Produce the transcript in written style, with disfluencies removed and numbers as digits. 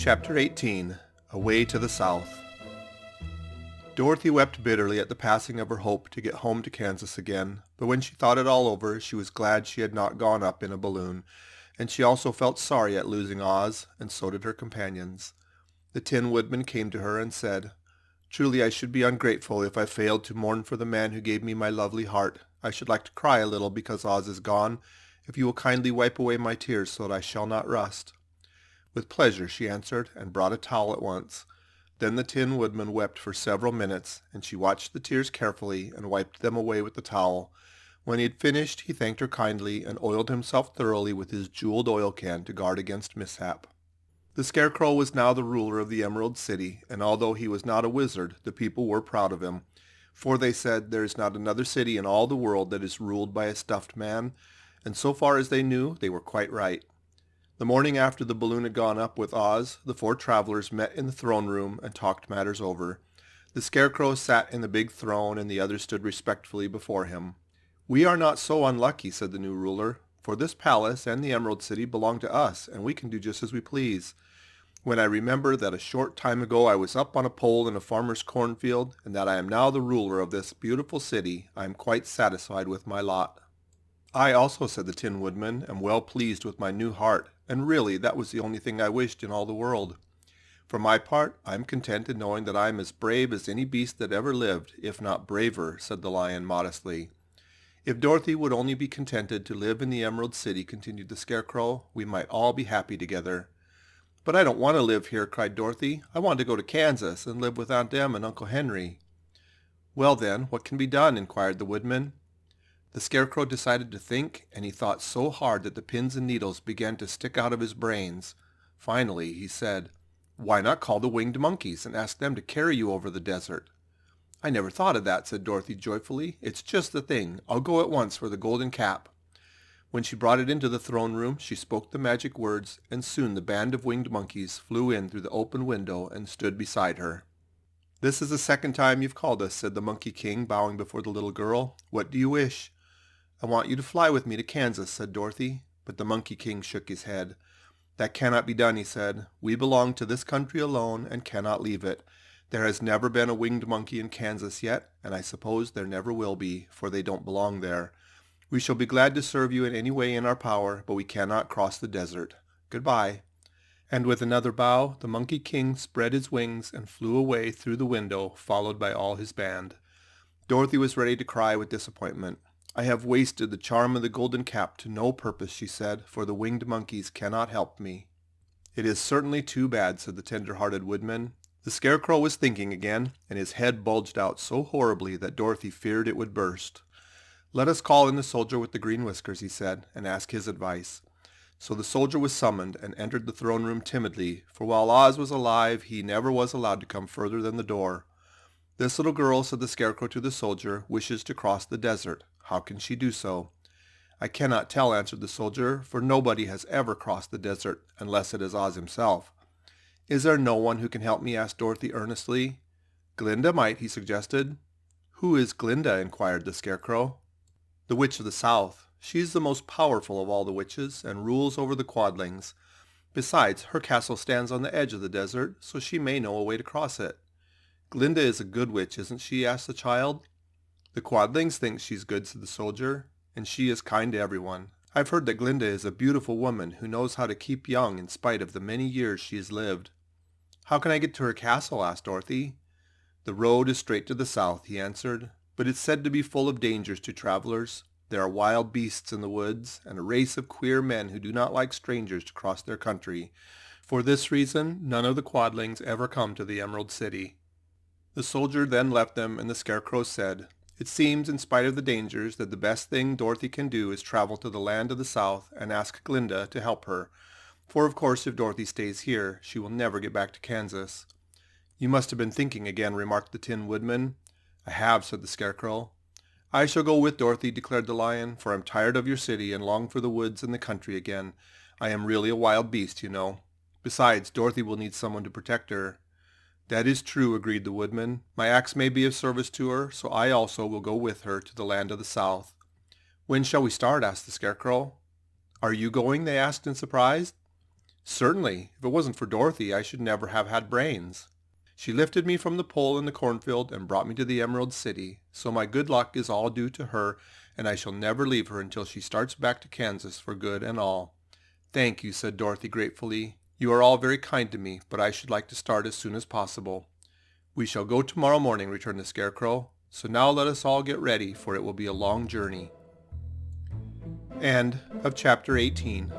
Chapter 18. Away to the South. Dorothy wept bitterly at the passing of her hope to get home to Kansas again, but when she thought it all over, she was glad she had not gone up in a balloon, and she also felt sorry at losing Oz, and so did her companions. The Tin Woodman came to her and said, "Truly I should be ungrateful if I failed to mourn for the man who gave me my lovely heart. I should like to cry a little because Oz is gone, if you will kindly wipe away my tears so that I shall not rust." "With pleasure," she answered, and brought a towel at once. Then the Tin Woodman wept for several minutes, and she watched the tears carefully and wiped them away with the towel. When he had finished, he thanked her kindly and oiled himself thoroughly with his jeweled oil can to guard against mishap. The Scarecrow was now the ruler of the Emerald City, and although he was not a wizard, the people were proud of him. For they said there is not another city in all the world that is ruled by a stuffed man, and so far as they knew, they were quite right. The morning after the balloon had gone up with Oz, the four travelers met in the throne room and talked matters over. The Scarecrow sat in the big throne, and the others stood respectfully before him. "We are not so unlucky," said the new ruler, "for this palace and the Emerald City belong to us, and we can do just as we please. When I remember that a short time ago I was up on a pole in a farmer's cornfield, and that I am now the ruler of this beautiful city, I am quite satisfied with my lot." "I also," said the Tin Woodman, "am well pleased with my new heart, and really that was the only thing I wished in all the world. For my part, I am content in knowing that I am as brave as any beast that ever lived, if not braver," said the Lion modestly. "If Dorothy would only be contented to live in the Emerald City," continued the Scarecrow, "we might all be happy together." "But I don't want to live here," cried Dorothy. "I want to go to Kansas and live with Aunt Em and Uncle Henry." "Well then, what can be done?" inquired the Woodman. The Scarecrow decided to think, and he thought so hard that the pins and needles began to stick out of his brains. Finally he said, "Why not call the Winged Monkeys and ask them to carry you over the desert?" "I never thought of that," said Dorothy joyfully. "It's just the thing. I'll go at once for the golden cap." When she brought it into the throne room, she spoke the magic words, and soon the band of winged monkeys flew in through the open window and stood beside her. "This is the second time you've called us," said the Monkey King, bowing before the little girl. "What do you wish?" "I want you to fly with me to Kansas," said Dorothy, but the Monkey King shook his head. "That cannot be done," he said. "We belong to this country alone and cannot leave it. There has never been a winged monkey in Kansas yet, and I suppose there never will be, for they don't belong there. We shall be glad to serve you in any way in our power, but we cannot cross the desert. Goodbye." And with another bow, the Monkey King spread his wings and flew away through the window, followed by all his band. Dorothy was ready to cry with disappointment. "I have wasted the charm of the golden cap to no purpose," she said, "for the winged monkeys cannot help me." "It is certainly too bad," said the tender-hearted Woodman. The Scarecrow was thinking again, and his head bulged out so horribly that Dorothy feared it would burst. "Let us call in the soldier with the green whiskers," he said, "and ask his advice." So the soldier was summoned and entered the throne room timidly, for while Oz was alive he never was allowed to come further than the door. "This little girl," said the Scarecrow to the soldier, "wishes to cross the desert. How can she do so?" "I cannot tell," answered the soldier, "for nobody has ever crossed the desert, unless it is Oz himself." "Is there no one who can help me?" asked Dorothy earnestly. "Glinda might," he suggested. "Who is Glinda?" inquired the Scarecrow. "The Witch of the South. She's the most powerful of all the witches, and rules over the Quadlings. Besides, her castle stands on the edge of the desert, so she may know a way to cross it." "Glinda is a good witch, isn't she?" asked the child. "The Quadlings think she's good," said the soldier, "and she is kind to everyone. I've heard that Glinda is a beautiful woman who knows how to keep young in spite of the many years she has lived." "How can I get to her castle?" asked Dorothy. "The road is straight to the south," he answered, "but it's said to be full of dangers to travelers. There are wild beasts in the woods, and a race of queer men who do not like strangers to cross their country. For this reason, none of the Quadlings ever come to the Emerald City." The soldier then left them, and the Scarecrow said, "It seems, in spite of the dangers, that the best thing Dorothy can do is travel to the land of the South and ask Glinda to help her. For of course if Dorothy stays here, she will never get back to Kansas." "You must have been thinking again," remarked the Tin Woodman. "I have," said the Scarecrow. "I shall go with Dorothy," declared the Lion, "for I'm tired of your city and long for the woods and the country again. I am really a wild beast, you know. Besides, Dorothy will need someone to protect her." "That is true," agreed the Woodman. "My axe may be of service to her, so I also will go with her to the land of the South." "When shall we start?" asked the Scarecrow. "Are you going?" they asked in surprise. Certainly, if it wasn't for Dorothy, I should never have had brains. She lifted me from the pole in the cornfield and brought me to the Emerald City, so my good luck is all due to her, and I shall never leave her until she starts back to Kansas for good and all. Thank you, said Dorothy gratefully. You are all very kind to me, but I should like to start as soon as possible. We shall go tomorrow morning, returned the Scarecrow. So now let us all get ready, for it will be a long journey. End of chapter 18.